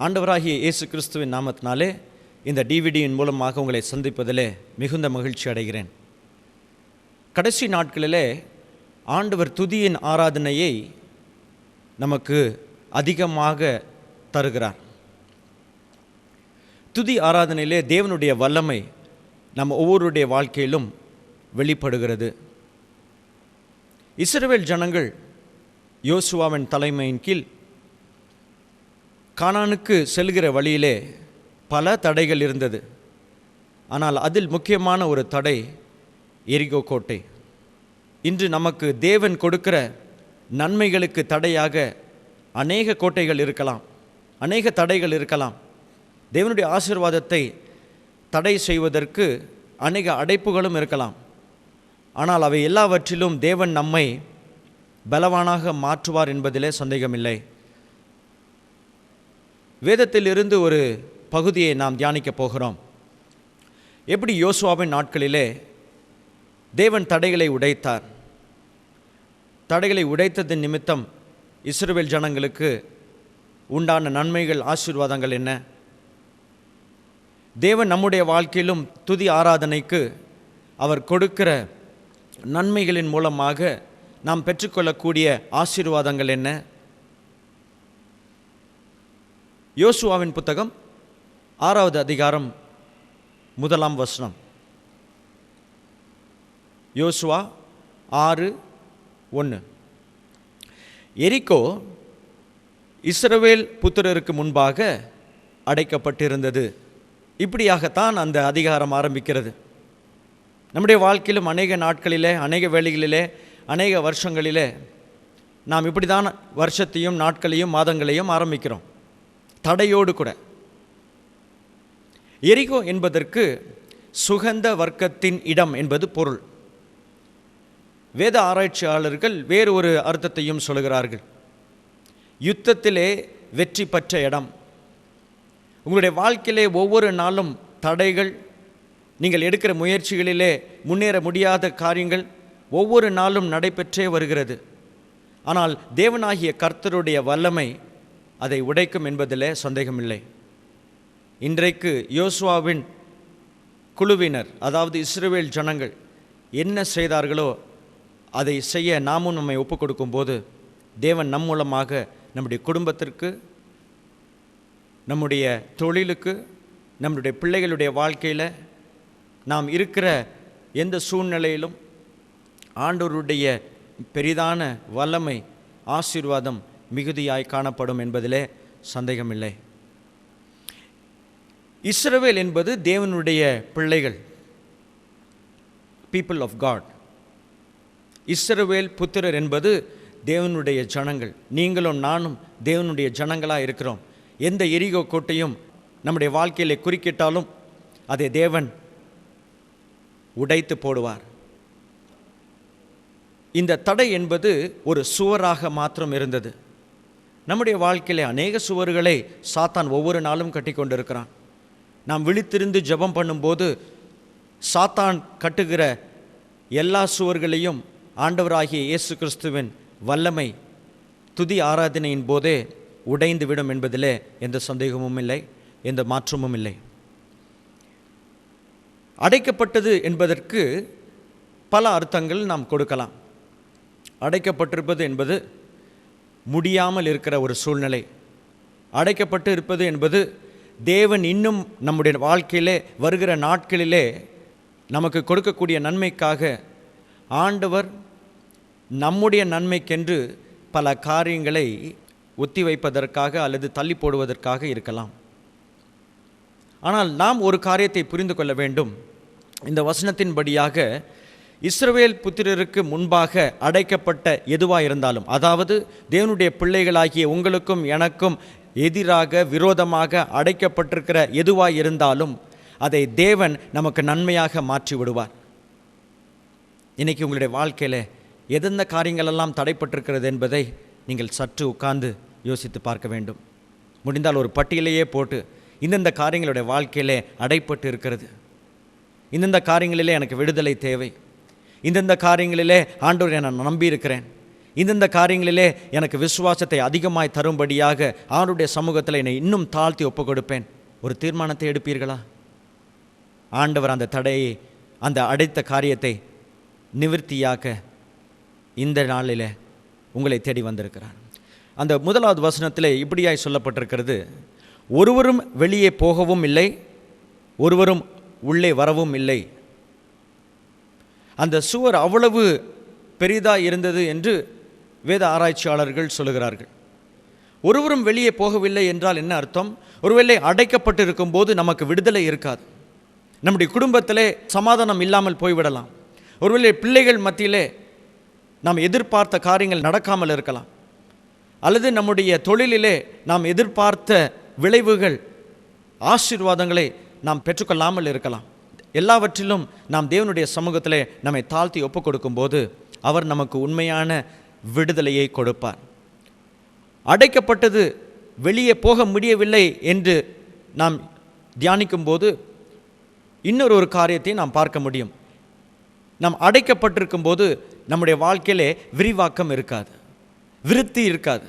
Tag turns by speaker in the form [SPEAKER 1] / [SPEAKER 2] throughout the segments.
[SPEAKER 1] ஆண்டவராகிய இயேசு கிறிஸ்துவின் நாமத்தினாலே இந்த டிவிடியின் மூலமாக உங்களை சந்திப்பதிலே மிகுந்த மகிழ்ச்சி அடைகிறேன். கடைசி நாட்களிலே ஆண்டவர் துதியின் ஆராதனையை நமக்கு அதிகமாக தருகிறார். துதி ஆராதனையிலே தேவனுடைய வல்லமை நம்ம ஒவ்வொருடைய வாழ்க்கையிலும் வெளிப்படுகிறது. இஸ்ரவேல் ஜனங்கள் யோசுவாவின் தலைமையின் கீழ் கானானுக்கு செல்கிற வழியிலே பல தடைகள் இருந்தது. ஆனால் அதில் முக்கியமான ஒரு தடை எரிகோ கோட்டை. இன்று நமக்கு தேவன் கொடுக்கிற நன்மைகளுக்கு தடையாக அநேக கோட்டைகள் இருக்கலாம், அநேக தடைகள் இருக்கலாம். தேவனுடைய ஆசீர்வாதத்தை தடை செய்வதற்கு அநேக அடைப்புகளும் இருக்கலாம். ஆனால் அவை எல்லாவற்றிலும் தேவன் நம்மை பலவானாக மாற்றுவார் என்பதிலே சந்தேகமில்லை. வேதத்திலிருந்து ஒரு பகுதியை நாம் தியானிக்கப் போகிறோம். எப்படி யோசுவாவின் நாட்களிலே தேவன் தடைகளை உடைத்தார். தடைகளை உடைத்ததன் நிமித்தம் இஸ்ரவேல் ஜனங்களுக்கு உண்டான நன்மைகள், ஆசீர்வாதங்கள் என்ன? தேவன் நம்முடைய வாழ்க்கையிலும் துதி ஆராதனைக்கு அவர் கொடுக்கிற நன்மைகளின் மூலமாக நாம் பெற்றுக்கொள்ளக்கூடிய ஆசீர்வாதங்கள் என்ன? யோசுவாவின் புத்தகம் 6வது அதிகாரம் 1ஆம் வசனம். யோசுவா 6:1. எரிகோ இஸ்ரவேல் புத்திரருக்கு முன்பாக அடைக்கப்பட்டிருந்தது. இப்படியாகத்தான் அந்த அதிகாரம் ஆரம்பிக்கிறது. நம்முடைய வாழ்க்கையிலும் அநேக நாட்களிலே, அநேக வேளைகளிலே, அநேக வருஷங்களிலே நாம் இப்படி தான் வருஷத்தையும் நாட்களையும் மாதங்களையும் ஆரம்பிக்கிறோம், தடையோடு கூட. எரிகோ என்பதற்கு சுகந்த வர்க்கத்தின் இடம் என்பது பொருள். வேத ஆராய்ச்சியாளர்கள் வேறு ஒரு அர்த்தத்தையும் சொல்கிறார்கள். யுத்தத்திலே வெற்றி பெற்ற இடம். உங்களுடைய வாழ்க்கையிலே ஒவ்வொரு நாளும் தடைகள், நீங்கள் எடுக்கிற முயற்சிகளிலே முன்னேற முடியாத காரியங்கள் ஒவ்வொரு நாளும் நடைபெற்றே வருகிறது. ஆனால் தேவனாகிய கர்த்தருடைய வல்லமை அதை உடைக்கும் என்பதிலே சந்தேகமில்லை. இன்றைக்கு யோசுவாவின் குழுவினர், அதாவது இஸ்ரவேல் ஜனங்கள் என்ன செய்தார்களோ அதை செய்ய நாமும் நம்மை ஒப்புக் கொடுக்கும்போது தேவன் நம் மூலமாக நம்முடைய குடும்பத்திற்கு, நம்முடைய தொழிலுக்கு, நம்முடைய பிள்ளைகளுடைய வாழ்க்கையில், நாம் இருக்கிற எந்த சூழ்நிலையிலும் ஆண்டவருடைய பெரிதான வல்லமை, ஆசீர்வாதம் மிகுதியாய் காணப்படும் என்பதிலே சந்தேகமில்லை. இஸ்ரவேல் என்பது தேவனுடைய பிள்ளைகள், பீப்புள் ஆஃப் காட். இஸ்ரவேல் புத்திரர் என்பது தேவனுடைய ஜனங்கள். நீங்களும் நானும் தேவனுடைய ஜனங்களாக இருக்கிறோம். எந்த எரிகோ கோட்டையும் நம்முடைய வாழ்க்கையிலே குறுக்கிட்டாலும் அதை தேவன் உடைத்து போடுவார். இந்த தடை என்பது ஒரு சுவராக மாத்திரம் இருந்தது. நம்முடைய வாழ்க்கையிலே அநேக சுவர்களை சாத்தான் ஒவ்வொரு நாளும் கட்டி கொண்டிருக்கிறான். நாம் விழித்திருந்து ஜெபம் பண்ணும்போது சாத்தான் கட்டுகிற எல்லா சுவர்களையும் ஆண்டவராகிய இயேசு கிறிஸ்துவின் வல்லமை துதி ஆராதனையின் போதே உடைந்து விடும் என்பதிலே எந்த சந்தேகமும் இல்லை, எந்த மாற்றமும் இல்லை. அடைக்கப்பட்டது என்பதற்கு பல அர்த்தங்கள் நாம் கொடுக்கலாம். அடைக்கப்பட்டிருப்பது என்பது முடியாமல் இருக்கிற ஒரு சூழ்நிலை. அடைக்கப்பட்டு இருப்பது என்பது தேவன் இன்னும் நம்முடைய வாழ்க்கையிலே வருகிற நாட்களிலே நமக்கு கொடுக்கக்கூடிய நன்மைக்காக ஆண்டவர் நம்முடைய நன்மைக்கென்று பல காரியங்களை ஒத்தி வைப்பதற்காக அல்லது தள்ளி போடுவதற்காக இருக்கலாம். ஆனால் நாம் ஒரு காரியத்தை புரிந்து கொள்ள வேண்டும். இந்த வசனத்தின்படியாக இஸ்ரவேல் புத்திரருக்கு முன்பாக அடைக்கப்பட்ட எதுவாக இருந்தாலும், அதாவது தேவனுடைய பிள்ளைகளாகிய உங்களுக்கும் எனக்கும் எதிராக, விரோதமாக அடைக்கப்பட்டிருக்கிற எதுவாக இருந்தாலும் அதை தேவன் நமக்கு நன்மையாக மாற்றி விடுவார். இன்றைக்கி உங்களுடைய வாழ்க்கையில் எந்தெந்த காரியங்களெல்லாம் தடைப்பட்டிருக்கிறது என்பதை நீங்கள் சற்று உட்கார்ந்து யோசித்து பார்க்க வேண்டும். முடிந்தால் ஒரு பட்டியலையே போட்டு இந்தந்த காரியங்களுடைய வாழ்க்கையிலே அடைப்பட்டு இருக்கிறது, இந்தந்த காரியங்களிலே எனக்கு விடுதலை தேவை, இந்தந்த காரியங்களிலே ஆண்டவரை நான் நம்பியிருக்கிறேன், இந்தந்த காரியங்களிலே எனக்கு விசுவாசத்தை அதிகமாய் தரும்படியாக அவருடைய சமூகத்தில் என்னை இன்னும் தாழ்த்தி ஒப்புக் கொடுப்பேன். ஒரு தீர்மானத்தை எடுப்பீர்களா? ஆண்டவர் அந்த தடையை, அந்த அடைத்த காரியத்தை நிவர்த்தியாக்க இந்த நாளில் உங்களை தேடி வந்திருக்கிறார். அந்த 1வது வசனத்திலே இப்படியாய் சொல்லப்பட்டிருக்கிறது, ஒருவரும் வெளியே போகவும் இல்லை, ஒருவரும் உள்ளே வரவும் இல்லை. அந்த சுவர் அவ்வளவு பெரிதாக இருந்தது என்று வேத ஆராய்ச்சியாளர்கள் சொல்லுகிறார்கள். ஒருவரும் வெளியே போகவில்லை என்றால் என்ன அர்த்தம்? ஒருவேளை அடைக்கப்பட்டிருக்கும் போது நமக்கு விடுதலை இருக்காது. நம்முடைய குடும்பத்திலே சமாதானம் இல்லாமல் போய்விடலாம். ஒருவேளை பிள்ளைகள் மத்தியிலே நாம் எதிர்பார்த்த காரியங்கள் நடக்காமல் இருக்கலாம். அல்லது நம்முடைய தொழிலிலே நாம் எதிர்பார்த்த விளைவுகள், ஆசீர்வாதங்களை நாம் பெற்றுக்கொள்ளாமல் இருக்கலாம். எல்லாவற்றிலும் நாம் தேவனுடைய சமூகத்திலே நம்மை தாழ்த்தி ஒப்புக் கொடுக்கும்போது அவர் நமக்கு உண்மையான விடுதலையை கொடுப்பார். அடைக்கப்பட்டது, வெளியே போக முடியவில்லை என்று நாம் தியானிக்கும்போது இன்னொரு காரியத்தை நாம் பார்க்க முடியும். நாம் அடைக்கப்பட்டிருக்கும் போது நம்முடைய வாழ்க்கையிலே விரிவாக்கம் இருக்காது, விருத்தி இருக்காது.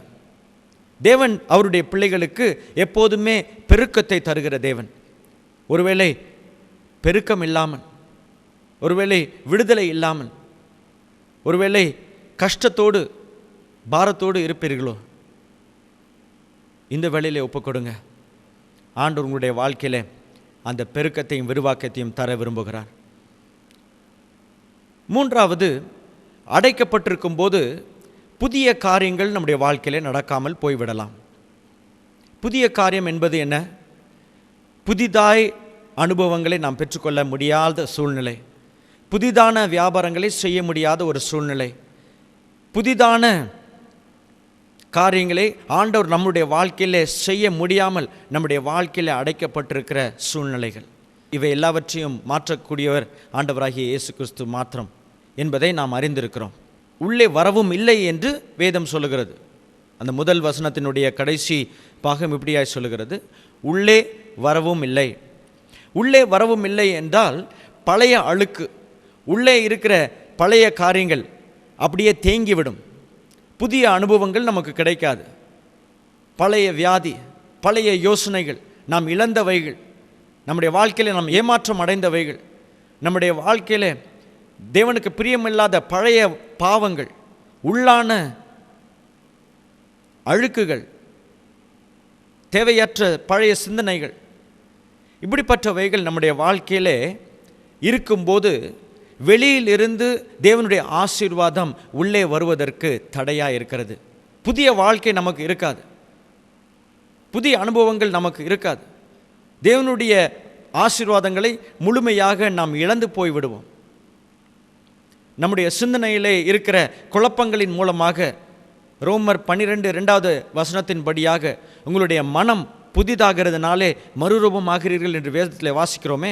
[SPEAKER 1] தேவன் அவருடைய பிள்ளைகளுக்கு எப்போதுமே பெருக்கத்தை தருகிற தேவன். ஒருவேளை பெருக்கம் இல்லாமல், ஒருவேளை விடுதலை இல்லாமல், ஒருவேளை கஷ்டத்தோடு பாரத்தோடு இருப்பீர்களோ, இந்த வேளையிலே ஒப்புக்கொடுங்க. ஆண்டவர் உங்களுடைய வாழ்க்கையில் அந்த பெருக்கத்தையும் விரிவாக்கத்தையும் தர விரும்புகிறார். 3வது, அடைக்கப்பட்டிருக்கும் போது புதிய காரியங்கள் நம்முடைய வாழ்க்கையிலே நடக்காமல் போய்விடலாம். புதிய காரியம் என்பது என்ன? புதிதாய் அனுபவங்களை நாம் பெற்றுக்கொள்ள முடியாத சூழ்நிலை, புதிதான வியாபாரங்களை செய்ய முடியாத ஒரு சூழ்நிலை, புதிதான காரியங்களை ஆண்டவர் நம்முடைய வாழ்க்கையிலே செய்ய முடியாமல் நம்முடைய வாழ்க்கையில் அடைக்கப்பட்டிருக்கிற சூழ்நிலைகள். இவை எல்லாவற்றையும் மாற்றக்கூடியவர் ஆண்டவராகிய இயேசு கிறிஸ்து மாத்திரம் என்பதை நாம் அறிந்திருக்கிறோம். உள்ளே வரவும் இல்லை என்று வேதம் சொல்லுகிறது. அந்த 1 வசனத்தினுடைய கடைசி பாகம் இப்படியாய் சொல்லுகிறது, உள்ளே வரவும் இல்லை. உள்ளே வரவும் இல்லை என்றால் பழைய அழுக்கு, உள்ளே இருக்கிற பழைய காரியங்கள் அப்படியே தேங்கிவிடும். புதிய அனுபவங்கள் நமக்கு கிடைக்காது. பழைய வியாதி, பழைய யோசனைகள், நாம் இழந்தவைகள், நம்முடைய வாழ்க்கையில் நாம் ஏமாற்றம் அடைந்தவைகள், நம்முடைய வாழ்க்கையில் தேவனுக்கு பிரியமில்லாத பழைய பாவங்கள், உள்ளான அழுக்குகள், தேவையற்ற பழைய சிந்தனைகள், இப்படிப்பட்டவைகள் நம்முடைய வாழ்க்கையிலே இருக்கும்போது வெளியிலிருந்து தேவனுடைய ஆசீர்வாதம் உள்ளே வருவதற்கு தடையாக இருக்கிறது. புதிய வாழ்க்கை நமக்கு இருக்காது, புதிய அனுபவங்கள் நமக்கு இருக்காது. தேவனுடைய ஆசீர்வாதங்களை முழுமையாக நாம் இழந்து போய்விடுவோம். நம்முடைய சிந்தனையிலே இருக்கிற குழப்பங்களின் மூலமாக ரோமர் 12 வசனத்தின்படியாக உங்களுடைய மனம் புதிதாகிறதுனாலே மறுரூபமாகிறீர்கள் என்று வேதத்தில் வாசிக்கிறோமே.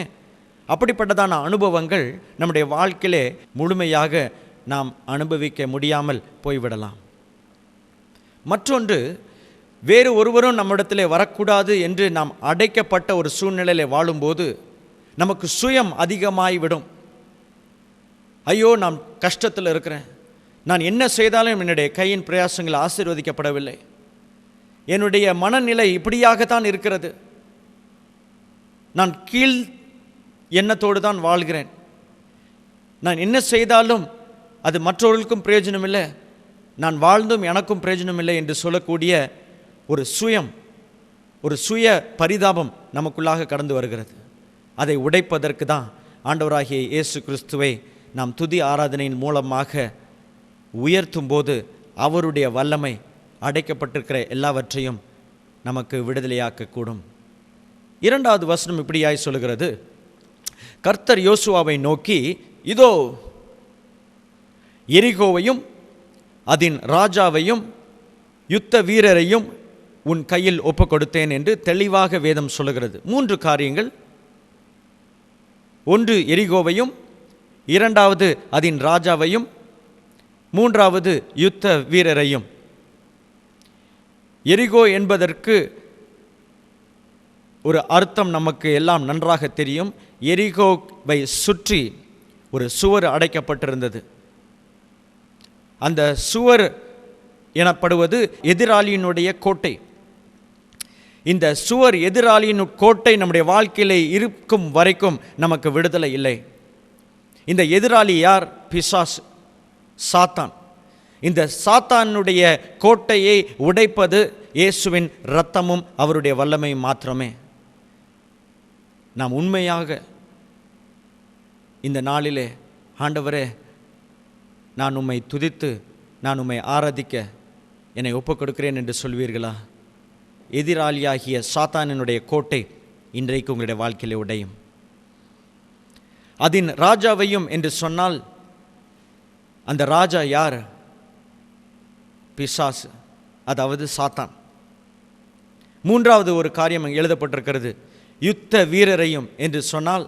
[SPEAKER 1] அப்படிப்பட்டதான அனுபவங்கள் நம்முடைய வாழ்க்கையிலே முழுமையாக நாம் அனுபவிக்க முடியாமல் போய்விடலாம். மற்றொன்று, வேறு ஒருவரும் நம்மிடத்திலே வரக்கூடாது என்று நாம் அடைக்கப்பட்ட ஒரு சூழ்நிலையில் வாழும்போது நமக்கு சுயம் அதிகமாகிவிடும். ஐயோ, நான் கஷ்டத்தில் இருக்கிறேன், நான் என்ன செய்தாலும் என்னுடைய கையின் பிரயாசங்கள் ஆசீர்வதிக்கப்படவில்லை, என்னுடைய மனநிலை இப்படியாகத்தான் இருக்கிறது, நான் கீழ் எண்ணத்தோடு தான் வாழ்கிறேன், நான் என்ன செய்தாலும் அது மற்றவர்களுக்கும் பிரயோஜனம் இல்லை, நான் வாழ்ந்தும் எனக்கும் பிரயோஜனம் இல்லை என்று சொல்லக்கூடிய ஒரு சுய பரிதாபம் நமக்குள்ளாக கடந்து வருகிறது. அதை உடைப்பதற்கு தான் ஆண்டவராகிய இயேசு கிறிஸ்துவை நாம் துதி ஆராதனையின் மூலமாக உயர்த்தும் போது அவருடைய வல்லமை அடைக்கப்பட்டிருக்கிற எல்லாவற்றையும் நமக்கு விடுதலையாக்கக்கூடும். 2வது வசனம் இப்படியாய் சொல்லுகிறது, கர்த்தர் யோசுவாவை நோக்கி, இதோ எரிகோவையும் அதன் ராஜாவையும் யுத்த வீரரையும் உன் கையில் ஒப்புக் கொடுத்தேன் என்று தெளிவாக வேதம் சொல்லுகிறது. 3 காரியங்கள். 1 எரிகோவையும், 2வது அதன் ராஜாவையும், 3வது யுத்த வீரரையும். எரிகோ என்பதற்கு ஒரு அர்த்தம் நமக்கு எல்லாம் நன்றாக தெரியும். எரிகோவை சுற்றி ஒரு சுவர் அடைக்கப்பட்டிருந்தது. அந்த சுவர் எனப்படுவது எதிராளியினுடைய கோட்டை. இந்த சுவர், எதிராளியின் கோட்டை நம்முடைய வாழ்க்கையில் இருக்கும் வரைக்கும் நமக்கு விடுதலை இல்லை. இந்த எதிராளி யார்? பிசாசு, சாத்தான். இந்த சாத்தானுடைய கோட்டையை உடைப்பது இயேசுவின் இரத்தமும் அவருடைய வல்லமையும் மாத்திரமே. நாம் உண்மையாக இந்த நாளிலே, ஆண்டவரே, நான் உம்மை துதித்து நான் உம்மை ஆராதிக்க என்னை ஒப்புக் கொடுக்கிறேன் என்று சொல்வீர்களா? எதிராளியாகிய சாத்தானினுடைய கோட்டை இன்றைக்கு உங்களுடைய வாழ்க்கையிலே உடையும். அதன் ராஜாவையும் என்று சொன்னால் அந்த ராஜா யார்? பிசாசு, அதாவது சாத்தான். மூன்றாவது ஒரு காரியம் எழுதப்பட்டிருக்கிறது, யுத்த வீரரையும் என்று சொன்னால்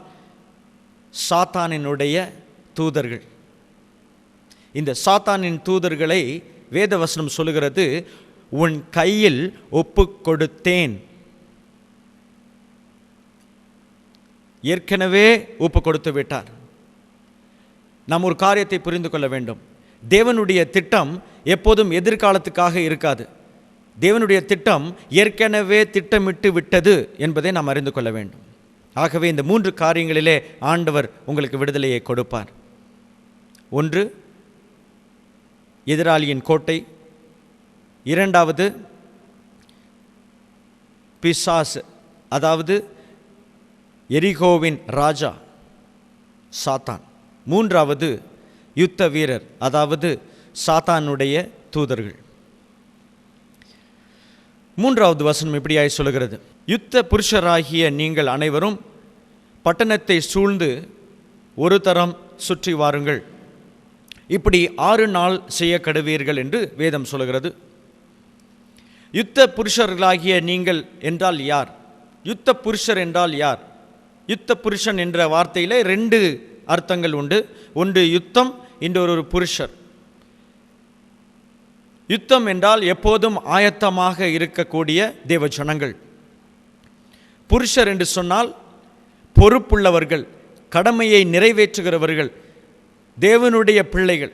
[SPEAKER 1] சாத்தானினுடைய தூதர்கள். இந்த சாத்தானின் தூதர்களை வேதவசனம் சொல்லுகிறது, உன் கையில் ஒப்பு கொடுத்தேன். ஏற்கனவே ஒப்பு கொடுத்து விட்டார். நாம் ஒரு காரியத்தை புரிந்து கொள்ள வேண்டும். தேவனுடைய திட்டம் எப்போதும் எதிர்காலத்துக்காக இருக்காது. தேவனுடைய திட்டம் ஏற்கனவே திட்டமிட்டு விட்டது என்பதை நாம் அறிந்து கொள்ள வேண்டும். ஆகவே இந்த 3 காரியங்களிலே ஆண்டவர் உங்களுக்கு விடுதலையை கொடுப்பார். ஒன்று, எதிராளியின் கோட்டை. இரண்டாவது, பிசாசு, அதாவது எரிகோவின் ராஜா சாத்தான். மூன்றாவது, யுத்த வீரர், அதாவது சாத்தானுடைய தூதர்கள். மூன்றாவது வசனம் இப்படியாய் சொல்லுகிறது, யுத்த புருஷராகிய நீங்கள் அனைவரும் பட்டணத்தை சூழ்ந்து ஒரு தரம் சுற்றி வாருங்கள். இப்படி 6 நாள் செய்ய கடுவீர்கள் என்று வேதம் சொல்லுகிறது. யுத்த புருஷர்களாகிய நீங்கள் என்றால் யார்? யுத்த புருஷர் என்றால் யார்? யுத்த புருஷன் என்ற வார்த்தையில் 2 அர்த்தங்கள் உண்டு. ஒன்று யுத்தம், இன்னொரு புருஷர். யுத்தம் என்றால் எப்போதும் ஆயத்தமாக இருக்கக்கூடிய தேவ ஜனங்கள். புருஷர் என்று சொன்னால் பொறுப்புள்ளவர்கள், கடமையை நிறைவேற்றுகிறவர்கள், தேவனுடைய பிள்ளைகள்,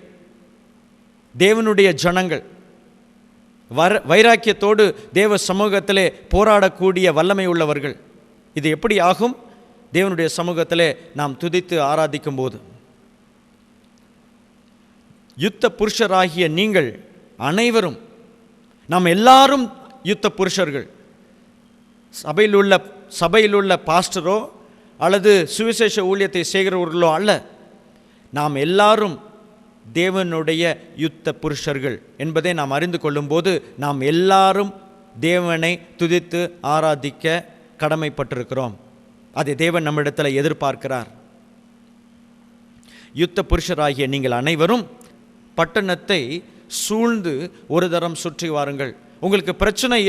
[SPEAKER 1] தேவனுடைய ஜனங்கள், வைராக்கியத்தோடு தேவ சமூகத்திலே போராடக்கூடிய வல்லமை உள்ளவர்கள். இது எப்படி ஆகும்? தேவனுடைய சமூகத்திலே நாம் துதித்து ஆராதிக்கும் போது. யுத்த புருஷராகிய நீங்கள் அனைவரும், நாம் எல்லாரும் யுத்த புருஷர்கள். சபையில் உள்ள பாஸ்டரோ அல்லது சுவிசேஷ ஊழியத்தை செய்கிறவர்களோ அல்ல. நாம் எல்லாரும் தேவனுடைய யுத்த புருஷர்கள் என்பதை நாம் அறிந்து கொள்ளும்போது நாம் எல்லாரும் தேவனை துதித்து ஆராதிக்க கடமைப்பட்டிருக்கிறோம். அதை தேவன் நம்மிடத்தில் எதிர்பார்க்கிறார். யுத்த புருஷராகிய நீங்கள் அனைவரும் பட்டணத்தை சூழ்ந்து ஒரு தரம் சுற்றி வாருங்கள். உங்களுக்கு பிரச்சனை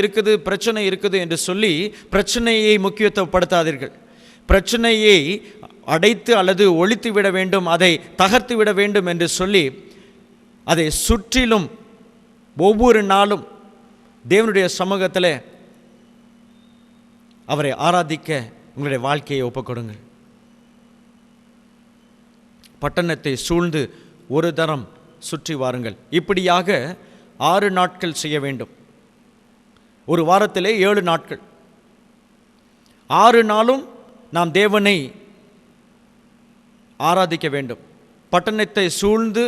[SPEAKER 1] இருக்குது என்று சொல்லி பிரச்சனையை முக்கியத்துவப்படுத்தாதீர்கள். பிரச்சனையை அடைத்து அல்லது ஒழித்து விட வேண்டும், அதை தகர்த்து விட வேண்டும் என்று சொல்லி அதை சுற்றிலும் ஒவ்வொரு நாளும் தேவனுடைய சமூகத்தில் அவரை ஆராதிக்க உங்களுடைய வாழ்க்கையை ஒப்புக்கொடுங்கள். பட்டணத்தை சூழ்ந்து ஒரு தரம் சுற்றி வாருங்கள். இப்படியாக 6 நாட்கள் செய்ய வேண்டும். ஒரு வாரத்திலே 7 நாட்கள். 6 நாளும் நாம் தேவனை ஆராதிக்க வேண்டும். பட்டணத்தை சூழ்ந்து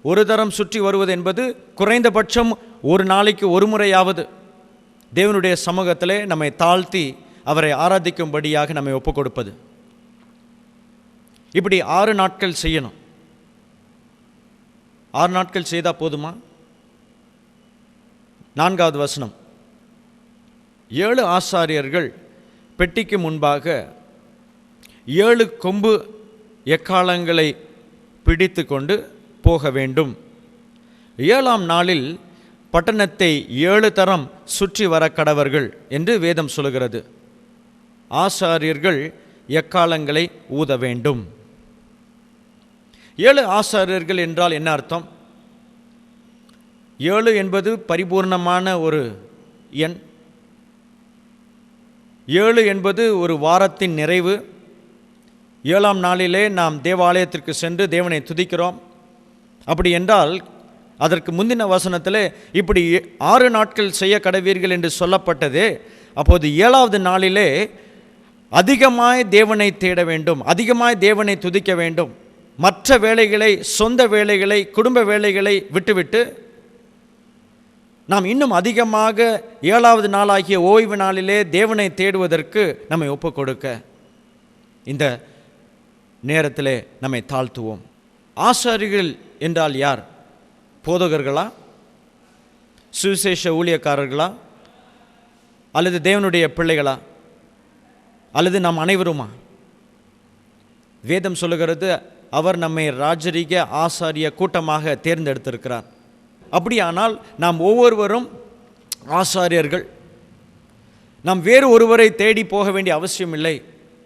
[SPEAKER 1] ஒரு தரம் சுற்றி வருவது என்பது குறைந்தபட்சம் ஒரு நாளைக்கு ஒரு முறையாவது தேவனுடைய சமூகத்திலே நம்மை தாழ்த்தி அவரை ஆராதிக்கும்படியாக நம்மை ஒப்புக் கொடுப்பது. இப்படி 6 நாட்கள் செய்யணும். 6 நாட்கள் செய்தால் போதுமா? 4வது வசனம், 7 ஆசாரியர்கள் பெட்டிக்கு முன்பாக 7 கொம்பு எக்காளங்களை பிடித்து கொண்டு போக வேண்டும். 7ஆம் நாளில் பட்டணத்தை 7 தரம் சுற்றி வர கடவர்கள் என்று வேதம் சொல்கிறது. ஆசாரியர்கள் எக்காளங்களை ஊத வேண்டும். 7 ஆசாரியர்கள் என்றால் என்ன அர்த்தம்? 7 என்பது பரிபூர்ணமான ஒரு எண். 7 என்பது ஒரு வாரத்தின் நிறைவு. 7ஆம் நாளிலே நாம் தேவாலயத்திற்கு சென்று தேவனை துதிக்கிறோம். அப்படி என்றால் அதற்கு முந்தின வசனத்தில் இப்படி 6 நாட்கள் செய்ய கடவீர்கள் என்று சொல்லப்பட்டது. அப்போது 7வது நாளிலே அதிகமாய் தேவனை தேட வேண்டும், அதிகமாய் தேவனை துதிக்க வேண்டும். மற்ற வேலைகளை, சொந்த வேலைகளை, குடும்ப வேலைகளை விட்டுவிட்டு நாம் இன்னும் அதிகமாக 7வது நாளாகிய ஓய்வு நாளிலே தேவனை தேடுவதற்கு நம்மை ஒப்புக் கொடுக்க இந்த நேரத்திலே நம்மை தாழ்த்துவோம். ஆசாரிகள் என்றால் யார்? போதகர்களா, சுவிசேஷ ஊழியக்காரர்களா, அல்லது தேவனுடைய பிள்ளைகளா, அல்லது நாம் அனைவருமா? வேதம் சொல்லுகிறது, அவர் நம்மை ராஜரீக ஆசாரிய கூட்டமாக தேர்ந்தெடுத்திருக்கிறார். அப்படியானால் நாம் ஒவ்வொருவரும் ஆசாரியர்கள். நாம் வேறு ஒருவரை தேடி போக வேண்டிய அவசியம் இல்லை.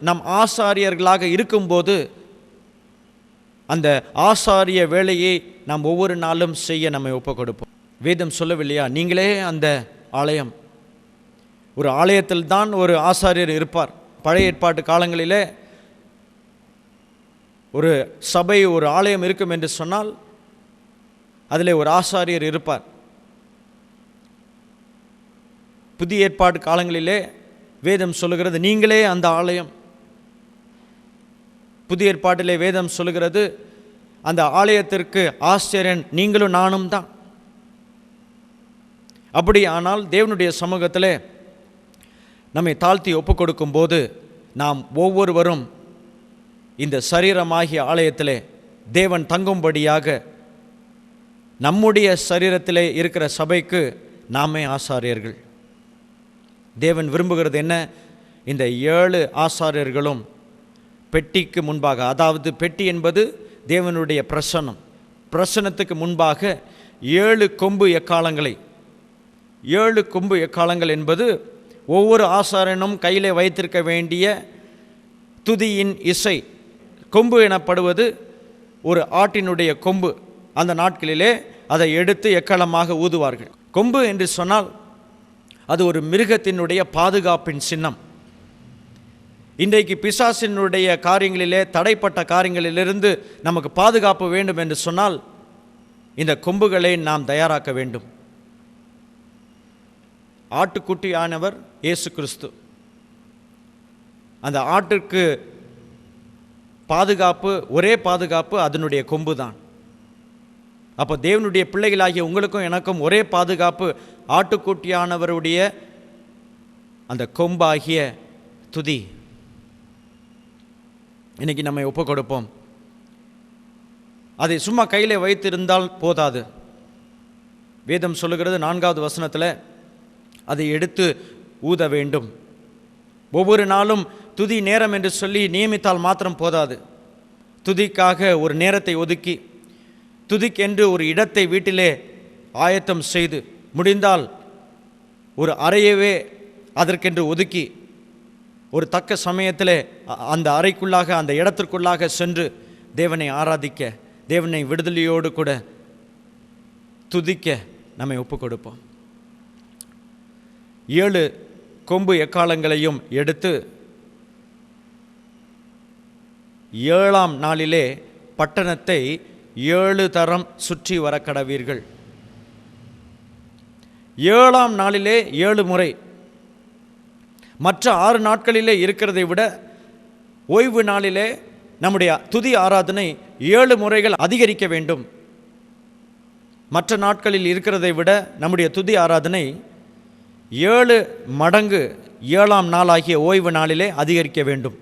[SPEAKER 1] நாம் ஆசாரியர்களாக இருக்கும்போது அந்த ஆசாரிய வேலையை நாம் ஒவ்வொரு நாளும் செய்ய நம்மை ஒப்புக் கொடுப்போம். வேதம் சொல்லவில்லையா, நீங்களே அந்த ஆலயம். ஒரு ஆலயத்தில் தான் ஒரு ஆசாரியர் இருப்பார். பழைய ஏற்பாட்டு காலங்களிலே ஒரு சபை, ஒரு ஆலயம் இருக்கும் என்று சொன்னால் அதில் ஒரு ஆசாரியர் இருப்பார். புதிய ஏற்பாட்டு காலங்களிலே வேதம் சொல்லுகிறது, நீங்களே அந்த ஆலயம். புதிய ஏற்பாட்டிலே வேதம் சொல்லுகிறது, அந்த ஆலயத்திற்கு ஆசாரியன் நீங்களும் நானும் தான். அப்படியானால் தேவனுடைய சமூகத்திலே நம்மை தாழ்த்தி ஒப்புக் கொடுக்கும்போது நாம் ஒவ்வொருவரும் இந்த சரீரமாகிய ஆலயத்திலே தேவன் தங்கும்படியாக நம்முடைய சரீரத்திலே இருக்கிற சபைக்கு நாமே ஆசாரியர்கள். தேவன் விரும்புகிறது என்ன? இந்த 7 ஆசாரியர்களும் பெட்டிக்கு முன்பாக, அதாவது பெட்டி என்பது தேவனுடைய பிரசன்னம், பிரசன்னத்துக்கு முன்பாக 7 கொம்பு எக்காலங்களை, 7 கொம்பு எக்காலங்கள் என்பது ஒவ்வொரு ஆசாரியனும் கையிலே வைத்திருக்க வேண்டிய துதியின் இசை. கொம்பு எனப்படுவது ஒரு ஆட்டினுடைய கொம்பு. அந்த நாட்களிலே அதை எடுத்து எக்காலமாக ஊதுவார்கள். கொம்பு என்று சொன்னால் அது ஒரு மிருகத்தினுடைய பாதுகாப்பின் சின்னம். இன்றைக்கு பிசாசினுடைய காரியங்களிலே, தடைப்பட்ட காரியங்களிலிருந்து நமக்கு பாதுகாப்பு வேண்டும் என்று சொன்னால் இந்த கொம்புகளை நாம் தயாராக்க வேண்டும். ஆட்டுக்குட்டியானவர் இயேசு கிறிஸ்து. அந்த ஆட்டிற்கு பாதுகாப்பு, ஒரே பாதுகாப்பு அதனுடைய கொம்பு தான். அப்போ தேவனுடைய பிள்ளைகளாகிய உங்களுக்கும் எனக்கும் ஒரே பாதுகாப்பு ஆட்டுக்குட்டியானவருடைய அந்த கொம்பாகிய துதி. இன்னைக்கு நம்மை ஒப்புக் கொடுப்போம். அதை சும்மா கையில் வைத்திருந்தால் போதாது. வேதம் சொல்லுகிறது 4வது வசனத்தில் அதை எடுத்து ஊத வேண்டும். ஒவ்வொரு நாளும் துதி நேரம் என்று சொல்லி நியமித்தால் மாத்திரம் போதாது. துதிக்காக ஒரு நேரத்தை ஒதுக்கி, துதிக்கென்று ஒரு இடத்தை வீட்டிலே ஆயத்தம் செய்து, முடிந்தால் ஒரு அறையவே அதற்கென்று ஒதுக்கி, ஒரு தக்க சமயத்தில் அந்த அறைக்குள்ளாக, அந்த இடத்திற்குள்ளாக சென்று தேவனை ஆராதிக்க, தேவனை விடுதலையோடு கூட துதிக்க நம்மை ஒப்புக் கொடுப்போம். 7 கொம்பு எக்காலங்களையும் எடுத்து 7ஆம் நாளிலே பட்டணத்தை 7 தரம் சுற்றி வர கடவீர்கள். 7ஆம் நாளிலே 7 முறை. மற்ற 6 நாட்களிலே இருக்கிறதை விட ஓய்வு நாளிலே நம்முடைய துதி ஆராதனை 7 முறைகள் அதிகரிக்க வேண்டும். மற்ற நாட்களில் இருக்கிறதை விட நம்முடைய துதி ஆராதனை 7 மடங்கு 7ஆம் நாளாகிய ஓய்வு நாளிலே அதிகரிக்க வேண்டும்.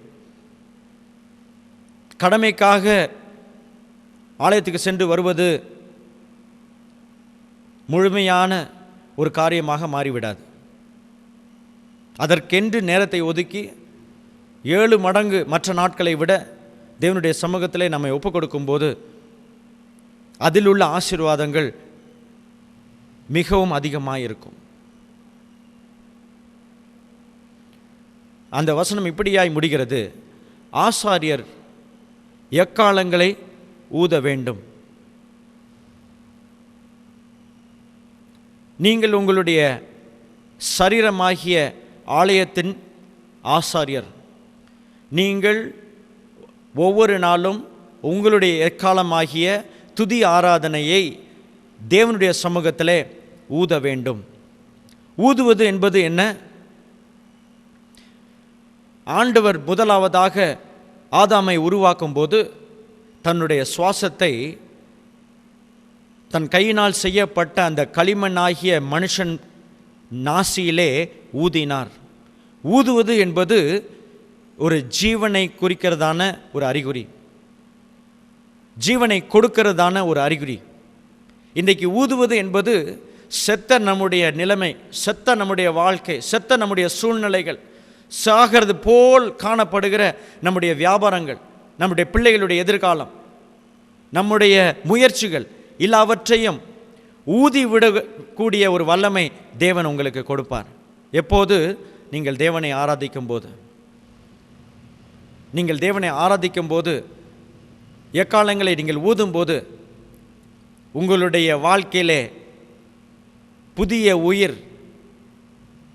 [SPEAKER 1] கடமைக்காக ஆலயத்துக்கு சென்று வருவது முழுமையான ஒரு காரியமாக மாறிவிடாது. அதற்கென்று நேரத்தை ஒதுக்கி 7 மடங்கு மற்ற நாட்களை விட தேவனுடைய சமூகத்திலே நம்மை ஒப்புக் கொடுக்கும்போது அதில் உள்ள ஆசீர்வாதங்கள் மிகவும் அதிகமாக இருக்கும். அந்த வசனம் இப்படியாய் முடிகிறது, ஆசாரியர் எக்காலங்களை ஊத வேண்டும். நீங்கள் உங்களுடைய சரீரமாகிய ஆலயத்தின் ஆசாரியர். நீங்கள் ஒவ்வொரு நாளும் உங்களுடைய எக்காலமாகிய துதி ஆராதனையை தேவனுடைய சமூகத்திலே ஊத வேண்டும். ஊதுவது என்பது என்ன? ஆண்டவர் முதலாவதாக ஆதாமை உருவாக்கும் போது தன்னுடைய சுவாசத்தை தன் கையினால் செய்யப்பட்ட அந்த களிமண்ணாகிய மனுஷன் நாசியிலே ஊதினார். ஊதுவது என்பது ஒரு ஜீவனை குறிக்கிறதான ஒரு அறிகுறி, ஜீவனை கொடுக்கிறதான ஒரு அறிகுறி. இன்றைக்கு ஊதுவது என்பது செத்த நம்முடைய நிலைமை, செத்த நம்முடைய வாழ்க்கை, செத்த நம்முடைய சூழ்நிலைகள், சாகிறது போல் காணப்படுகிற நம்முடைய வியாபாரங்கள், நம்முடைய பிள்ளைகளுடைய எதிர்காலம், நம்முடைய முயற்சிகள் எல்லாவற்றையும் ஊதி விடக்கூடிய ஒரு வல்லமை தேவன் உங்களுக்கு கொடுப்பார். எப்போது? நீங்கள் தேவனை ஆராதிக்கும் போது. நீங்கள் தேவனை ஆராதிக்கும் போது, எக்காலங்களை நீங்கள் ஊதும்போது உங்களுடைய வாழ்க்கையிலே புதிய உயிர்,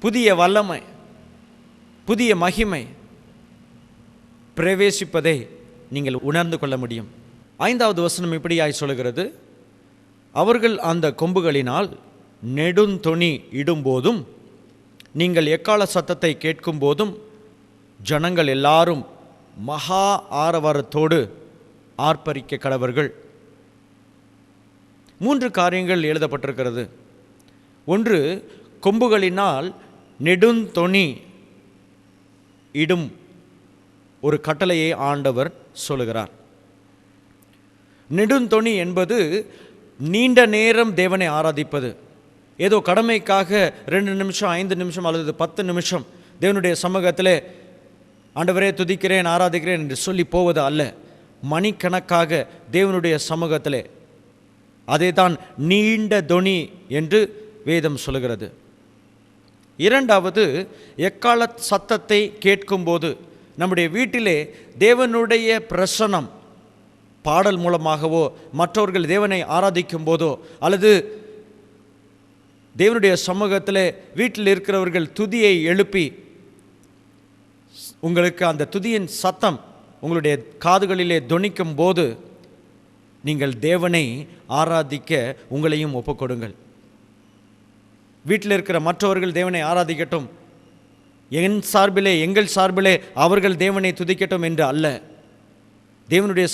[SPEAKER 1] புதிய வல்லமை, புதிய மகிமை பிரவேசிப்பதை நீங்கள் உணர்ந்து கொள்ள முடியும். 5வது வசனம் இப்படியாய் சொல்கிறது, அவர்கள் அந்த கொம்புகளினால் நெடுந்தொணி இடும்போதும் நீங்கள் எக்கால சத்தத்தை கேட்கும் போதும் ஜனங்கள் எல்லாரும் மகா ஆரவாரத்தோடு ஆர்ப்பரிக்க கடவர்கள். 3 காரியங்கள் எழுதப்பட்டிருக்கிறது. ஒன்று, கொம்புகளினால் நெடுந்தொணி இடும் ஒரு கட்டளையை ஆண்டவர் சொல்லுகிறார். நெடுந்தொணி என்பது நீண்ட நேரம் தேவனை ஆராதிப்பது. ஏதோ கடமைக்காக 2 நிமிஷம், 5 நிமிஷம் அல்லது 10 நிமிஷம் தேவனுடைய சமூகத்திலே ஆண்டவரே துதிக்கிறேன், ஆராதிக்கிறேன் என்று சொல்லி போவது அல்ல. மணிக்கணக்காக தேவனுடைய சமூகத்திலே, அதே தான் நீண்ட தொனி என்று வேதம் சொல்லுகிறது. 2வது, எக்கால சத்தத்தை கேட்கும்போது நம்முடைய வீட்டிலே தேவனுடைய பிரசன்னம் பாடல் மூலமாகவோ, மற்றவர்கள் தேவனை ஆராதிக்கும் போதோ, அல்லது தேவனுடைய சமூகத்தில் வீட்டில் இருக்கிறவர்கள் துதியை எழுப்பி உங்களுக்கு அந்த துதியின் சத்தம் உங்களுடைய காதுகளிலே தொனிக்கும் போது நீங்கள் தேவனை ஆராதிக்க உங்களையும் ஒப்புக்கொடுங்கள். வீட்டில் இருக்கிற மற்றவர்கள் தேவனை ஆராதிக்கட்டும், என் சார்பிலே, எங்கள் சார்பிலே அவர்கள் தேவனை துதிக்கட்டும் என்று அல்ல. தேவனுடைய